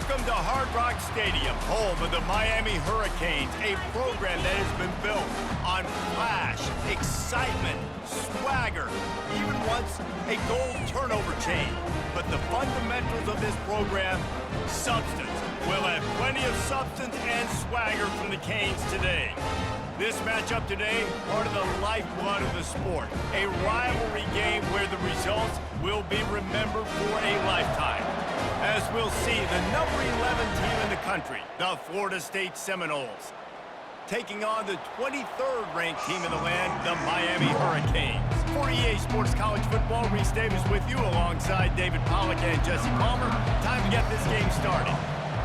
Welcome to Hard Rock Stadium, home of the Miami Hurricanes, a program that has been built on flash, excitement, swagger, even once a goal turnover chain. But the fundamentals of this program, substance. We'll have plenty of substance and swagger from the Canes today. This matchup today, part of the lifeblood of the sport. A rivalry game where the results will be remembered for a lifetime. As we'll see, the number 11 team in the country, the Florida State Seminoles, taking on the 23rd ranked team in the land, the Miami Hurricanes. For EA Sports College Football, Reese Davis with you alongside David Pollack and Jesse Palmer. Time to get this game started.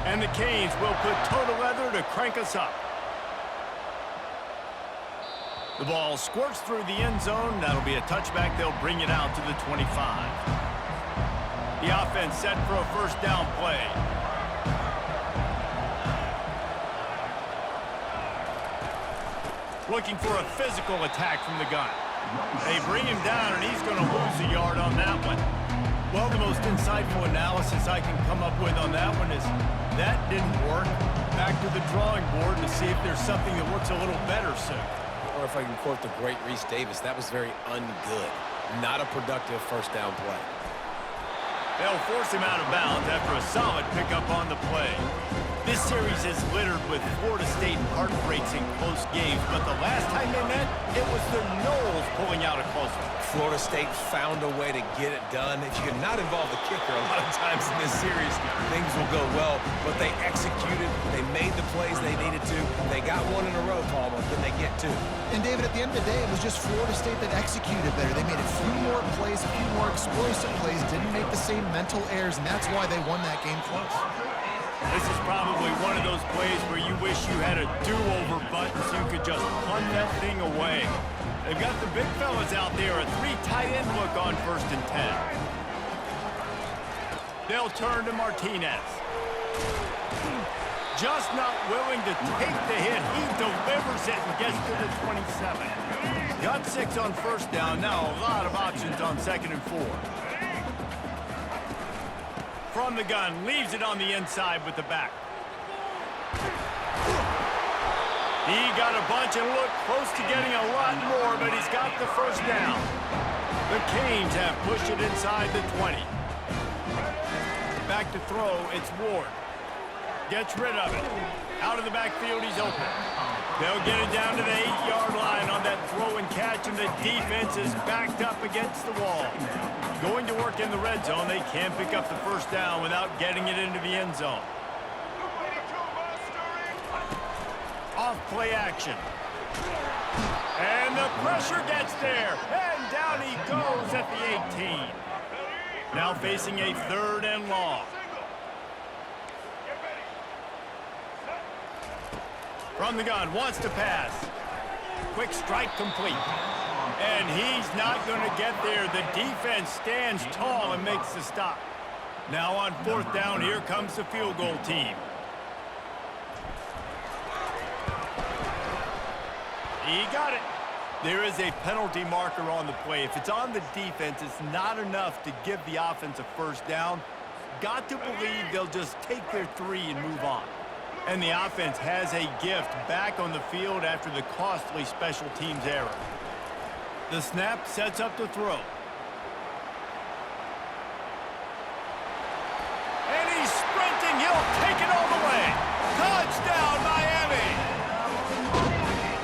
And the Canes will put total leather to crank us up. The ball squirts through the end zone. That'll be a touchback. They'll bring it out to the 25. The offense set for a first down play. Looking for a physical attack from the gun. They bring him down, and he's going to lose a yard on that one. Well, the most insightful analysis I can come up with on that one is that didn't work. Back to the drawing board to see if there's something that works a little better soon. Or if I can quote the great Reese Davis, that was very ungood. Not a productive first down play. They'll force him out of bounds after a solid pickup on the play. This series is littered with Florida State heartbreaks in close games, but the last time they met, it was the Noles pulling out a close one. Florida State found a way to get it done. If you can not involve the kicker a lot of times in this series, things will go well, but they executed. They made the plays they needed to. They got one in a row, Palmer, then they get two. And, David, at the end of the day, it was just Florida State that executed better. They made a few more plays, a few more explosive plays, didn't make the same mental errors, and that's why they won that game close. This is probably one of those plays where you wish you had a do-over button so you could just punt that thing away. They've got the big fellas out there, a 3 tight end look on 1st and 10. They'll turn to Martinez. Just not willing to take the hit. He delivers it and gets to the 27. Got 6 on 1st down. Now a lot of options on 2nd and 4. From the gun, leaves it on the inside with the back. He got a bunch and looked close to getting a lot more, but he's got the first down. The Canes have pushed it inside the 20. Back to throw, it's Ward. Gets rid of it. Out of the backfield, he's open. They'll get it down to the 8-yard line on that throw and catch, and the defense is backed up against the wall. Going to work in the red zone, they can't pick up the first down without getting it into the end zone. Off play action. And the pressure gets there, and down he goes at the 18. Now facing a 3rd and long. From the gun, wants to pass. Quick strike complete. And he's not going to get there. The defense stands tall and makes the stop. Now on 4th down, here comes the field goal team. He got it. There is a penalty marker on the play. If it's on the defense, it's not enough to give the offense a first down. Got to believe they'll just take their 3 and move on. And the offense has a gift back on the field after the costly special teams error. The snap sets up the throw. And he's sprinting. He'll take it all the way. Touchdown, Miami!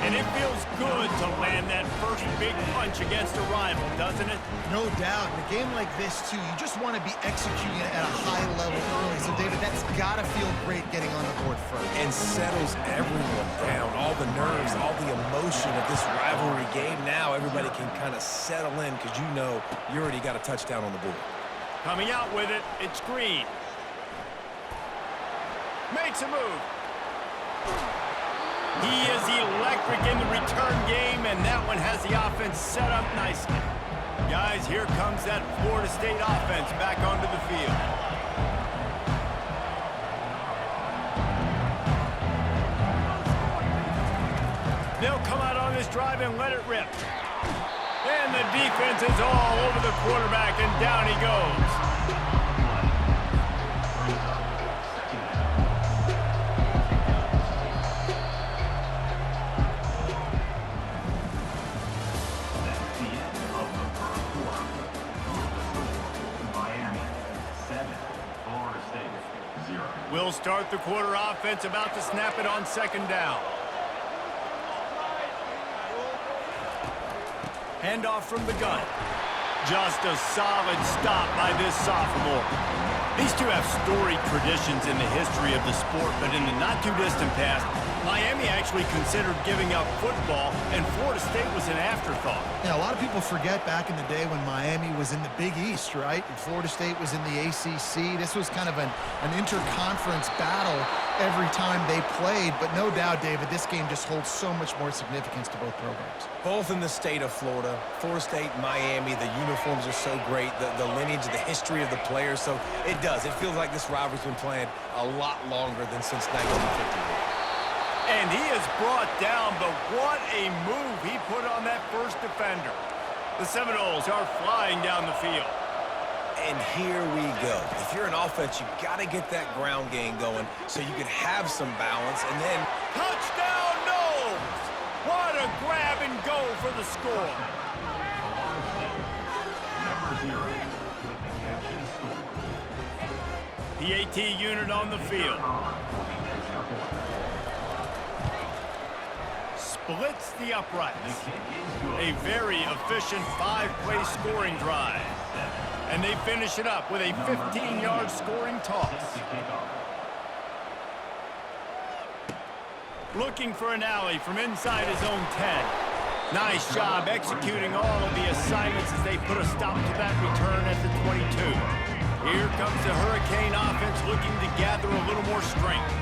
And it feels good to land that first big punch against a rival, doesn't it? No doubt. In a game like this, too, you just want to be executing it at a high level early. So, David, that's got to feel great getting on the board first. And settles everyone down. All the nerves, all the emotion of this rivalry game. Now everybody can kind of settle in because you know you already got a touchdown on the board. Coming out with it, it's Green. Makes a move. He is electric in the return game, and that one has the offense set up nicely. Guys, here comes that Florida State offense back onto the field. They'll come out on this drive and let it rip. And the defense is all over the quarterback, and down he goes. We'll start the quarter offense, about to snap it on second down. Handoff from the gun. Just a solid stop by this sophomore. These two have storied traditions in the history of the sport, but in the not-too-distant past, Miami actually considered giving up football, and Florida State was an afterthought. Yeah, a lot of people forget back in the day when Miami was in the Big East, right? And Florida State was in the ACC. This was kind of an interconference battle every time they played. But no doubt, David, this game just holds so much more significance to both programs. Both in the state of Florida. Florida State, Miami, the uniforms are so great. The lineage, the history of the players. So it does. It feels like this rivalry's been playing a lot longer than since 1958. And he is brought down, but what a move he put on that first defender. The Seminoles are flying down the field. And here we go. If you're an offense, you've got to get that ground game going so you can have some balance, and then... Touchdown, Noles! What a grab and go for the score. PAT unit on the field. Splits the uprights. A very efficient 5-play scoring drive. And they finish it up with a 15-yard scoring toss. Looking for an alley from inside his own 10. Nice job executing all of the assignments as they put a stop to that return at the 22. Here comes the Hurricane offense looking to gather a little more strength.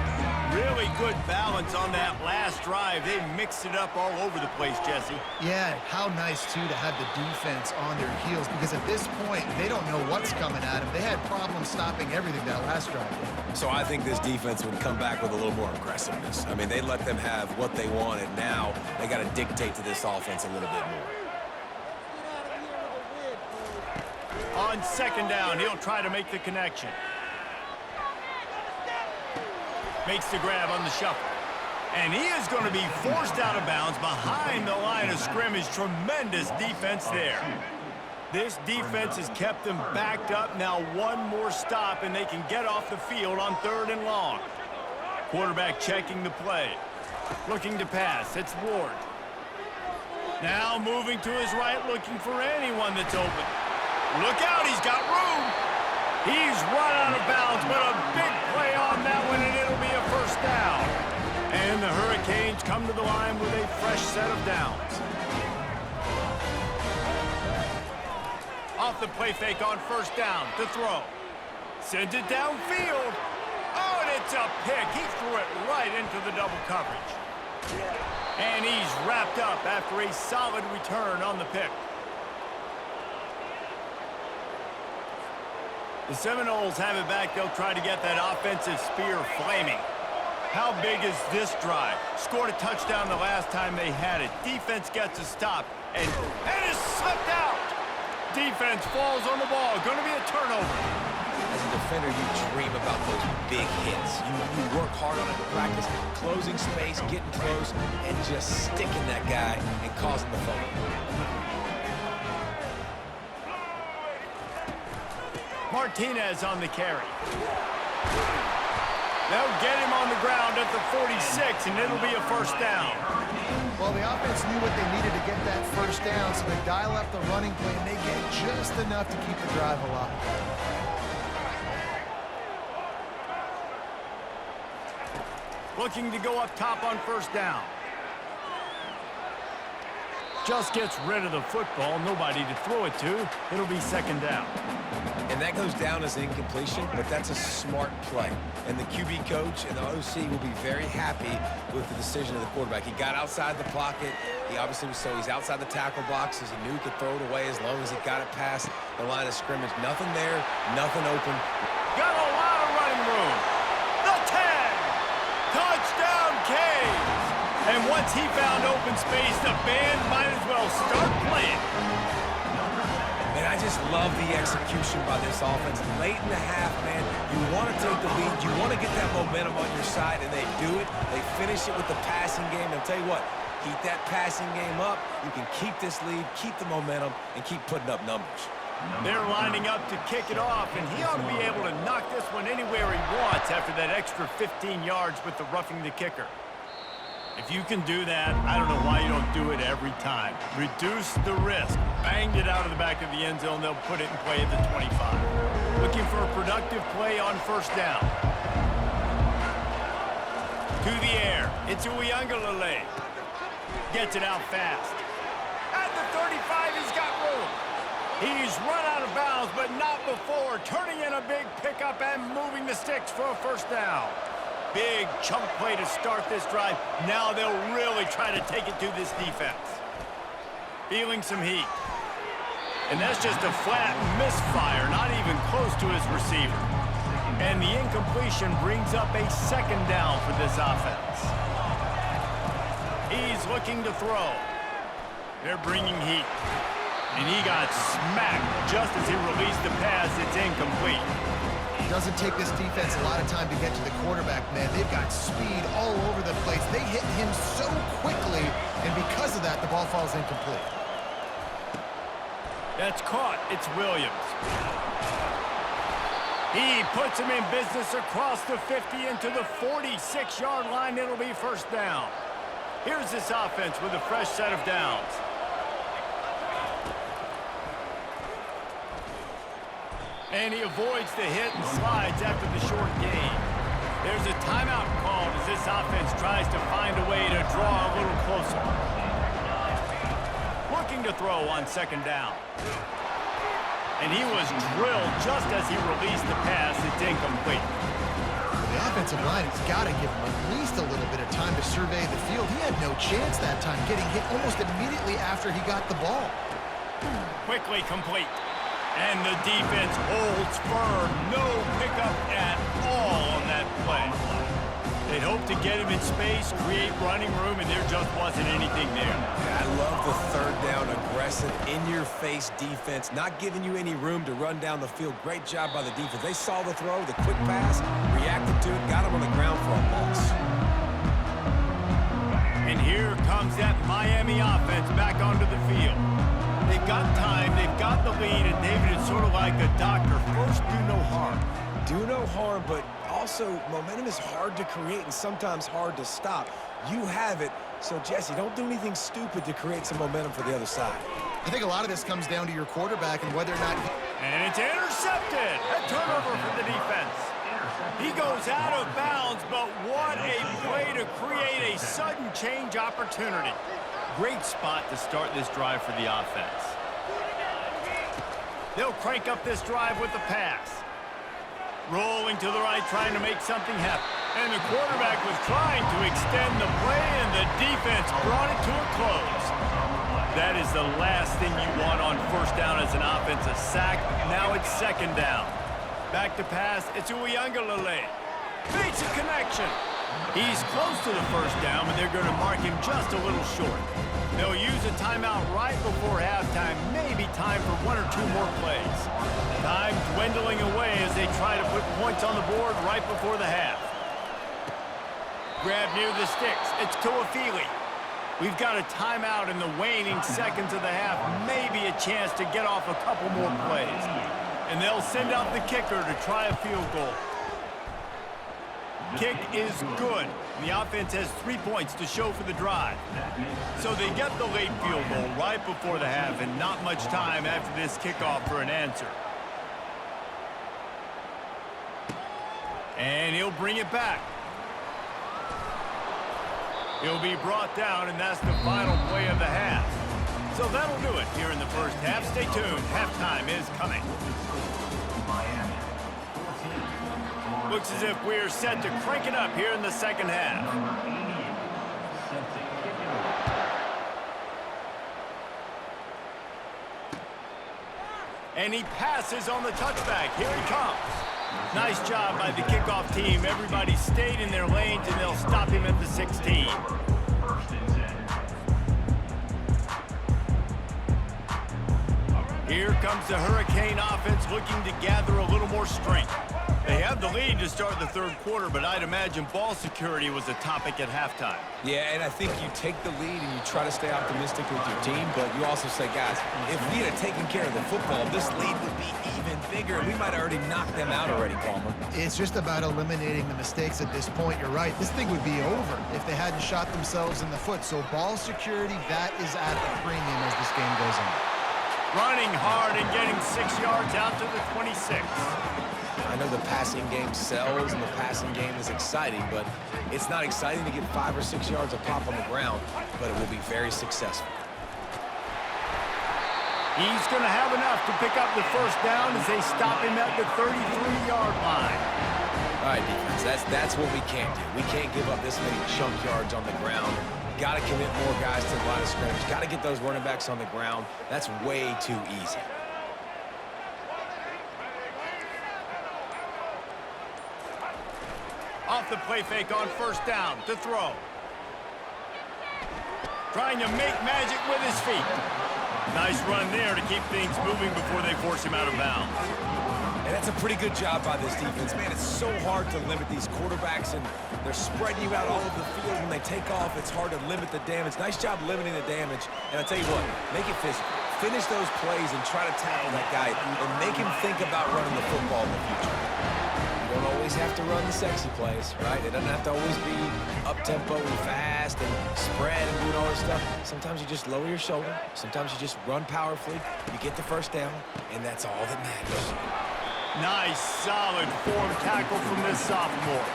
Really good balance on that last drive. They mixed it up all over the place, Jesse. Yeah, how nice, too, to have the defense on their heels, because at this point, they don't know what's coming at them. They had problems stopping everything that last drive. So I think this defense would come back with a little more aggressiveness. I mean, they let them have what they wanted. Now they got to dictate to this offense a little bit more. On second down, he'll try to make the connection. Makes the grab on the shuffle. And he is going to be forced out of bounds behind the line of scrimmage. Tremendous defense there. This defense has kept them backed up. Now one more stop, and they can get off the field on 3rd and long. Quarterback checking the play. Looking to pass. It's Ward. Now moving to his right, looking for anyone that's open. Look out, he's got room. He's run out of bounds, but a big play on that one, and it'll be a first down. And the Hurricanes come to the line with a fresh set of downs. Off the play fake on first down to throw. Sends it downfield. Oh, and it's a pick. He threw it right into the double coverage. And he's wrapped up after a solid return on the pick. The Seminoles have it back. They'll try to get that offensive spear flaming. How big is this drive? Scored a touchdown the last time they had it. Defense gets a stop, and is slipped out. Defense falls on the ball. Going to be a turnover. As a defender, you dream about those big hits. You work hard on it in practice, closing space, getting close, and just sticking that guy and causing the fumble. Martinez on the carry. They'll get him on the ground at the 46, and it'll be a first down. Well, the offense knew what they needed to get that first down, so they dial up the running play, and they get just enough to keep the drive alive. Looking to go up top on first down. Just gets rid of the football. Nobody to throw it to. It'll be second down. And that goes down as an incompletion, but that's a smart play. And the QB coach and the OC will be very happy with the decision of the quarterback. He got outside the pocket. He obviously was he's outside the tackle boxes. He knew he could throw it away as long as he got it past the line of scrimmage. Nothing there, nothing open. Got a lot of running room. The 10. Touchdown, Canes. And once he found open space, the band might as well start playing. And I just love the execution by this offense. Late in the half, man, you want to take the lead. You want to get that momentum on your side, and they do it. They finish it with the passing game. And I'll tell you what, keep that passing game up. You can keep this lead, keep the momentum, and keep putting up numbers. They're lining up to kick it off, and he ought to be able to knock this one anywhere he wants after that extra 15 yards with the roughing the kicker. If you can do that, I don't know why you don't do it every time. Reduce the risk. Banged it out of the back of the end zone. They'll put it in play at the 25. Looking for a productive play on first down. To the air. It's Uiagalelei. Gets it out fast. At the 35, he's got room. He's run out of bounds, but not before. Turning in a big pickup and moving the sticks for a first down. Big chunk play to start this drive. Now they'll really try to take it to this defense. Feeling some heat. And that's just a flat misfire, not even close to his receiver. And the incompletion brings up a second down for this offense. He's looking to throw. They're bringing heat. And he got smacked just as he released the pass. It's incomplete. It doesn't take this defense a lot of time to get to the quarterback, man. They've got speed all over the place. They hit him so quickly, and because of that, the ball falls incomplete. That's caught. It's Williams. He puts him in business across the 50 into the 46-yard line. It'll be first down. Here's this offense with a fresh set of downs. And he avoids the hit and slides after the short gain. There's a timeout called as this offense tries to find a way to draw a little closer. Looking to throw on second down. And he was drilled just as he released the pass. It's incomplete. The offensive line has got to give him at least a little bit of time to survey the field. He had no chance that time, getting hit almost immediately after he got the ball. Quickly complete. And the defense holds firm. No pickup at all on that play. They'd hoped to get him in space, create running room, and there just wasn't anything there. Yeah, I love the third down, aggressive, in-your-face defense, not giving you any room to run down the field. Great job by the defense. They saw the throw, the quick pass, reacted to it, got him on the ground for a loss. And here comes that Miami offense back onto the field. They've got time, they've got the lead, and David is sort of like a doctor. First, do no harm. Do no harm, but also momentum is hard to create and sometimes hard to stop. You have it, so Jesse, don't do anything stupid to create some momentum for the other side. I think a lot of this comes down to your quarterback and whether or not... And it's intercepted. A turnover for the defense. He goes out of bounds, but what a play to create a sudden change opportunity. Great spot to start this drive for the offense. They'll crank up this drive with the pass. Rolling to the right, trying to make something happen. And the quarterback was trying to extend the play, and the defense brought it to a close. That is the last thing you want on first down as an offense, a sack. Now it's second down. Back to pass, it's Uiagalelei. Makes a connection. He's close to the first down, but they're going to mark him just a little short. They'll use a timeout right before halftime, maybe time for one or two more plays. Time dwindling away as they try to put points on the board right before the half. Grab near the sticks. It's Tuafili. We've got a timeout in the waning seconds of the half, maybe a chance to get off a couple more plays. And they'll send out the kicker to try a field goal. Kick is good. The offense has 3 points to show for the drive. So they get the late field goal right before the half and not much time after this kickoff for an answer. And he'll bring it back. He'll be brought down, and that's the final play of the half. So that'll do it here in the first half. Stay tuned. Halftime is coming. Looks as if we're set to crank it up here in the second half. And he passes on the touchback. Here he comes. Nice job by the kickoff team. Everybody stayed in their lanes, and they'll stop him at the 16. Here comes the Hurricane offense looking to gather a little more strength. They have the lead to start the third quarter, but I'd imagine ball security was a topic at halftime. Yeah, and I think you take the lead and you try to stay optimistic with your team, but you also say, guys, if we had taken care of the football, this lead would be even bigger. We might have already knocked them out already, Palmer. It's just about eliminating the mistakes at this point. You're right. This thing would be over if they hadn't shot themselves in the foot. So ball security, that is at a premium as this game goes on. Running hard and getting 6 yards out to the 26. I know the passing game sells and the passing game is exciting, but it's not exciting to get 5 or 6 yards of pop on the ground, but it will be very successful. He's going to have enough to pick up the first down as they stop him at the 33-yard line. All right, defense, that's what we can't do. We can't give up this many chunk yards on the ground. Got to commit more guys to the line of scrimmage. Got to get those running backs on the ground. That's way too easy. Off the play fake on first down to throw. Trying to make magic with his feet. Nice run there to keep things moving before they force him out of bounds. And that's a pretty good job by this defense. Man, it's so hard to limit these quarterbacks, and they're spreading you out all over the field. When they take off, it's hard to limit the damage. Nice job limiting the damage. And I tell you what, make it physical. Finish those plays and try to tackle that guy and make him think about running the football in the future. You don't always have to run the sexy plays, right? It doesn't have to always be up-tempo and fast and spread and doing all this stuff. Sometimes you just lower your shoulder. Sometimes you just run powerfully. You get the first down, and that's all that matters. Nice, solid form tackle from this sophomore.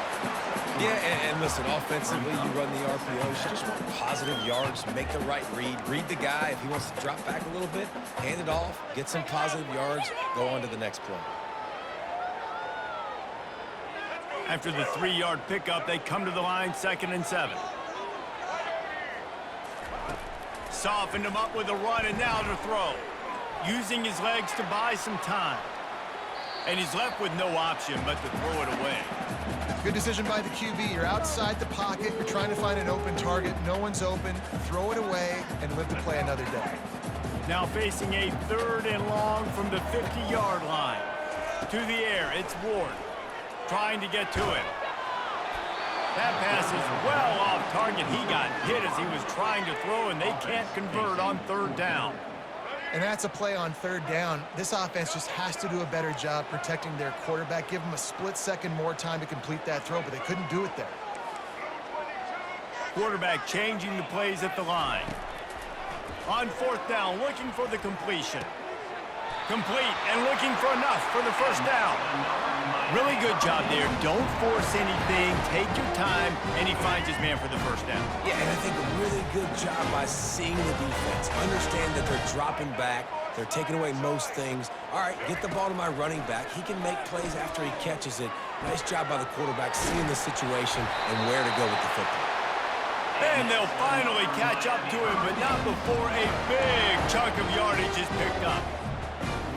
Yeah, and listen, offensively, you run the RPOs. You just want positive yards, make the right read the guy. If he wants to drop back a little bit, hand it off, get some positive yards, go on to the next play. After the 3-yard pickup, they come to the line, 2nd and 7. Softened him up with a run, and now to throw. Using his legs to buy some time. And he's left with no option but to throw it away. Good decision by the QB. You're outside the pocket. You're trying to find an open target. No one's open. Throw it away and live to play another day. Now facing a 3rd and long from the 50-yard line. To the air, it's Ward. Trying to get to it. That pass is well off target. He got hit as he was trying to throw, and they can't convert on 3rd down. And that's a play on 3rd down. This offense just has to do a better job protecting their quarterback. Give them a split second more time to complete that throw, but they couldn't do it there. Quarterback changing the plays at the line. On 4th down, looking for the completion. Complete and looking for enough for the first down. Really good job there. Don't force anything. Take your time, and he finds his man for the first down. Yeah, and I think a really good job by seeing the defense. Understand that they're dropping back. They're taking away most things. All right, get the ball to my running back. He can make plays after he catches it. Nice job by the quarterback seeing the situation and where to go with the football. And they'll finally catch up to him, but not before a big chunk of yardage is picked up.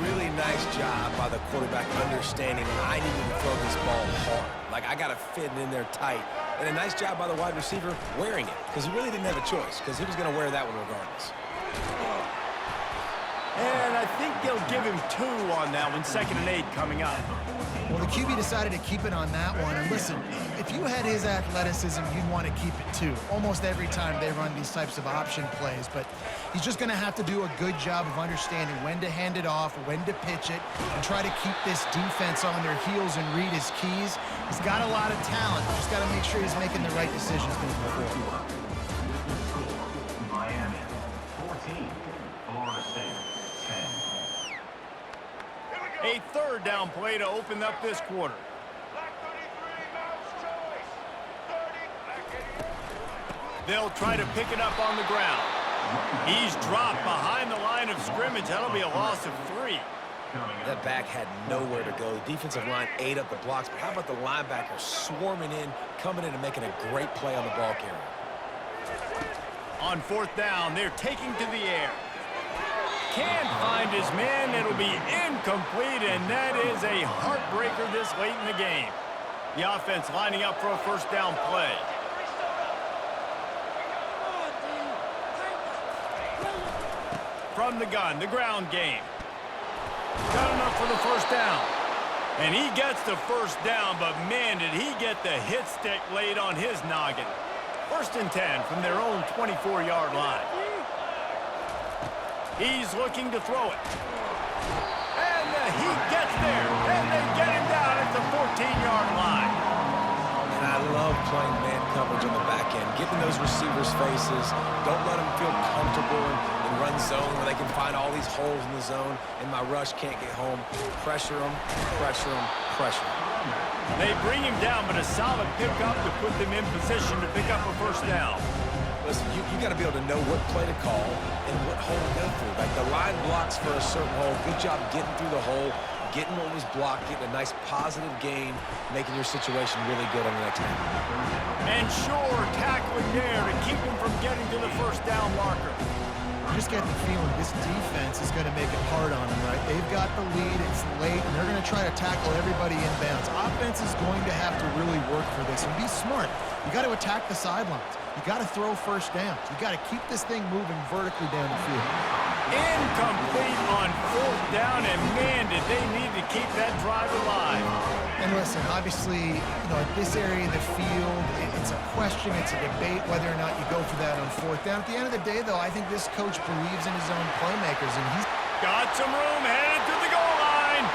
Really nice job by the quarterback understanding I need to throw this ball hard. Like, I got to fit it in there tight. And a nice job by the wide receiver wearing it, because he really didn't have a choice, because he was going to wear that one regardless. And I think they'll give him 2 on that one, 2nd and 8 coming up. Well, the QB decided to keep it on that one. And listen, if you had his athleticism, you'd want to keep it too. Almost every time they run these types of option plays. But he's just going to have to do a good job of understanding when to hand it off, when to pitch it, and try to keep this defense on their heels and read his keys. He's got a lot of talent. Just got to make sure he's making the right decisions moving forward. Miami, 14, Florida State, 10. A 3rd down play to open up this quarter. They'll try to pick it up on the ground. He's dropped behind the line of scrimmage. That'll be a loss of 3. That back had nowhere to go. The defensive line ate up the blocks, but how about the linebacker swarming in, coming in and making a great play on the ball carrier? On 4th down, they're taking to the air. Can't find his man. It'll be incomplete, and that is a heartbreaker this late in the game. The offense lining up for a 1st down play. From the gun, the ground game. the first down. And he gets the first down, but man, did he get the hit stick laid on his noggin. 1st and 10 from their own 24-yard line. He's looking to throw it. And he gets there, and they get him down at the 14-yard line. And I love playing man coverage on the back end, getting those receivers' faces. Don't let them feel comfortable in run zone where they can find all these holes in the zone, and my rush can't get home. Pressure them, pressure them, pressure them. They bring him down, but a solid pickup to put them in position to pick up a first down. Listen, you got to be able to know what play to call and what hole to go through. Like the line blocks for a certain hole. Good job getting through the hole, getting what was blocked, getting a nice positive gain, making your situation really good on the next time. And sure, tackling there to keep him from getting to the first down marker. I just get the feeling this defense is going to make it hard on them, right? They've got the lead, it's late, and they're going to try to tackle everybody inbounds. Offense is going to have to really work for this and be smart. You got to attack the sidelines. You got to throw first downs. You got to keep this thing moving vertically down the field. Incomplete on 4th down, and man, did they need to keep that drive alive. And listen, obviously, at this area of the field, it's a question, it's a debate whether or not you go for that on 4th down. At the end of the day, though, I think this coach believes in his own playmakers, and he's got some room, headed to the goal line.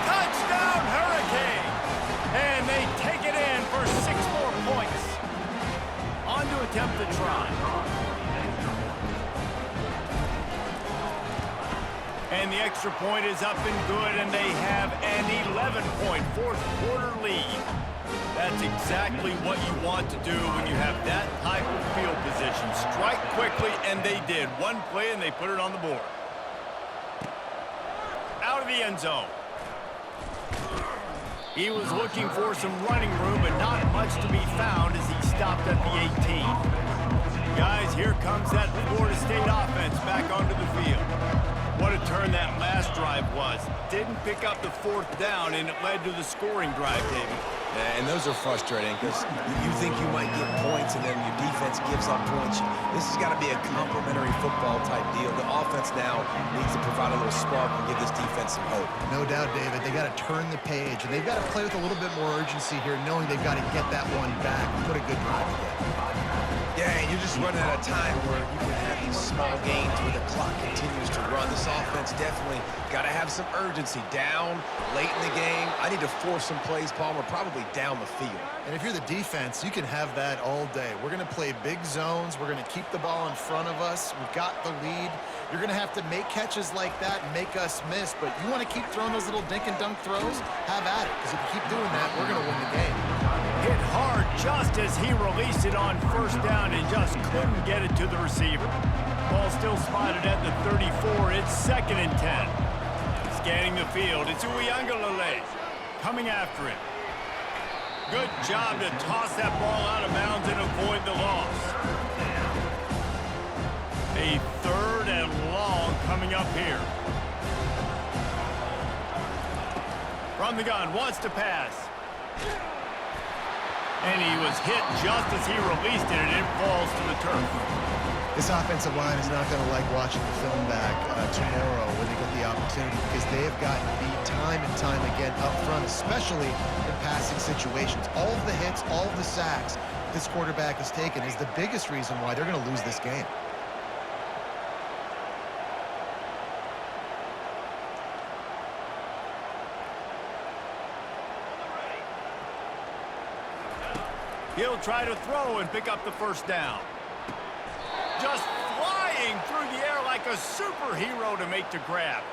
Touchdown, Hurricane! And they take it in for 6 more points. On to attempt the try. And the extra point is up and good, and they have an 11-point fourth-quarter lead. That's exactly what you want to do when you have that type of field position. Strike quickly, and they did. One play, and they put it on the board. Out of the end zone. He was looking for some running room, but not much to be found as he stopped at the 18. Guys, here comes that Florida State offense back onto the field. What a turn that last drive was. Didn't pick up the 4th down, and it led to the scoring drive, David. Yeah, and those are frustrating because you think you might get points and then your defense gives up points. This has got to be a complementary football type deal. The offense now needs to provide a little spark and give this defense some hope. no doubt, David, they got to turn the page, and they've got to play with a little bit more urgency here, knowing they've got to get that one back and put a good drive together. Yeah, and you're just running out of time where you can have these small gains where the clock continues to run. This offense definitely got to have some urgency. Down, late in the game, I need to force some plays, Palmer, probably down the field. And if you're the defense, you can have that all day. We're going to play big zones. We're going to keep the ball in front of us. We've got the lead. You're going to have to make catches like that and make us miss, but you want to keep throwing those little dink and dunk throws? Have at it, because if you keep doing that, we're going to win the game. Hit hard just as he released it on 1st down and just couldn't get it to the receiver. Ball still spotted at the 34. It's 2nd and 10. Scanning the field, it's Uiagalelei coming after him. Good job to toss that ball out of bounds and avoid the loss. A 3rd and long coming up here. From the gun, wants to pass. And he was hit just as he released it, and it falls to the turf. This offensive line is not going to like watching the film back tomorrow when they get the opportunity, because they have gotten beat time and time again up front, especially in passing situations. All of the hits, all of the sacks this quarterback has taken is the biggest reason why they're going to lose this game. He'll try to throw and pick up the 1st down. Just flying through the air like a superhero to make the grab.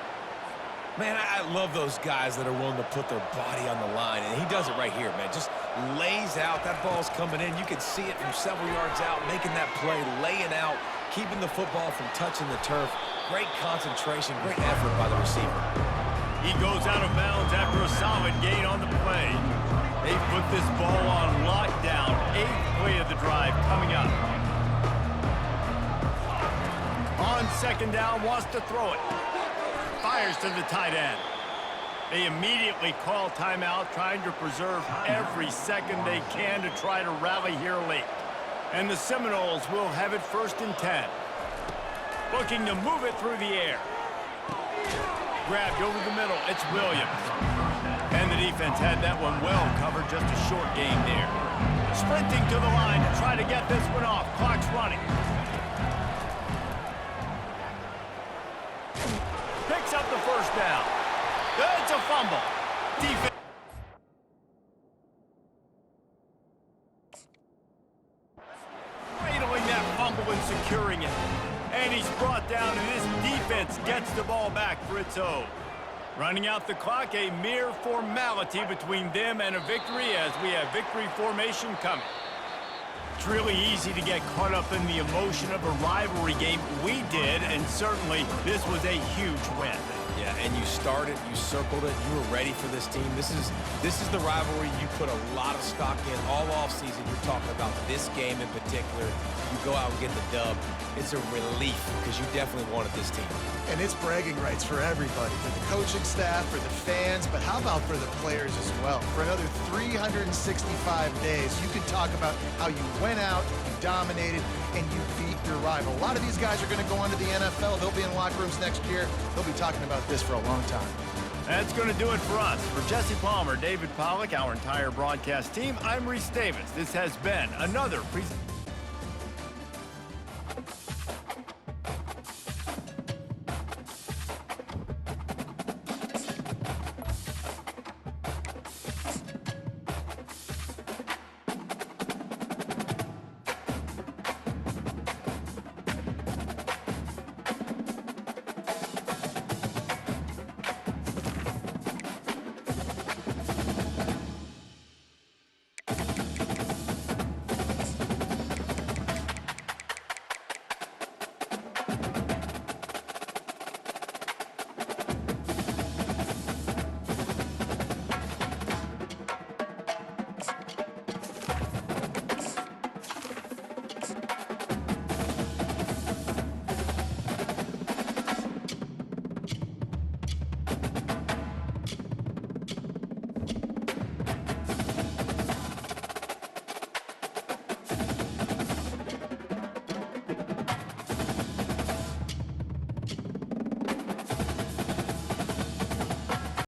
Man, I love those guys that are willing to put their body on the line, and he does it right here, man. Just lays out. That ball's coming in. You can see it from several yards out, making that play, laying out, keeping the football from touching the turf. Great concentration, great effort by the receiver. He goes out of bounds after a solid gain on the play. They put this ball on lockdown. 8th play of the drive coming up. On 2nd down, wants to throw it. Fires to the tight end. They immediately call timeout, trying to preserve every second they can to try to rally here late. And the Seminoles will have it 1st and 10. Looking to move it through the air. grabbed over the middle. It's Williams. And the defense had that one well covered. Just a short gain there. Sprinting to the line to try to get this one off. Clock's running. Picks up the first down. It's a fumble. Defense. Cradling that fumble and securing it. And he's brought down, and his defense gets the ball back for its own. Running out the clock, a mere formality between them and a victory as we have victory formation coming. It's really easy to get caught up in the emotion of a rivalry game. We did, and certainly this was a huge win. Yeah, and you started, you circled it, you were ready for this team. This is the rivalry you put a lot of stock in all offseason. You're talking about this game in particular. You go out and get the dub. It's a relief because you definitely wanted this team. And it's bragging rights for everybody, for the coaching staff, for the fans, but how about for the players as well? For another 365 days, you can talk about how you went out, you dominated, and you beat your rival. A lot of these guys are going to go on to the NFL. They'll be in locker rooms next year. They'll be talking about this for a long time. That's going to do it for us. For Jesse Palmer, David Pollack, our entire broadcast team, I'm Reese Davis. This has been another presentation.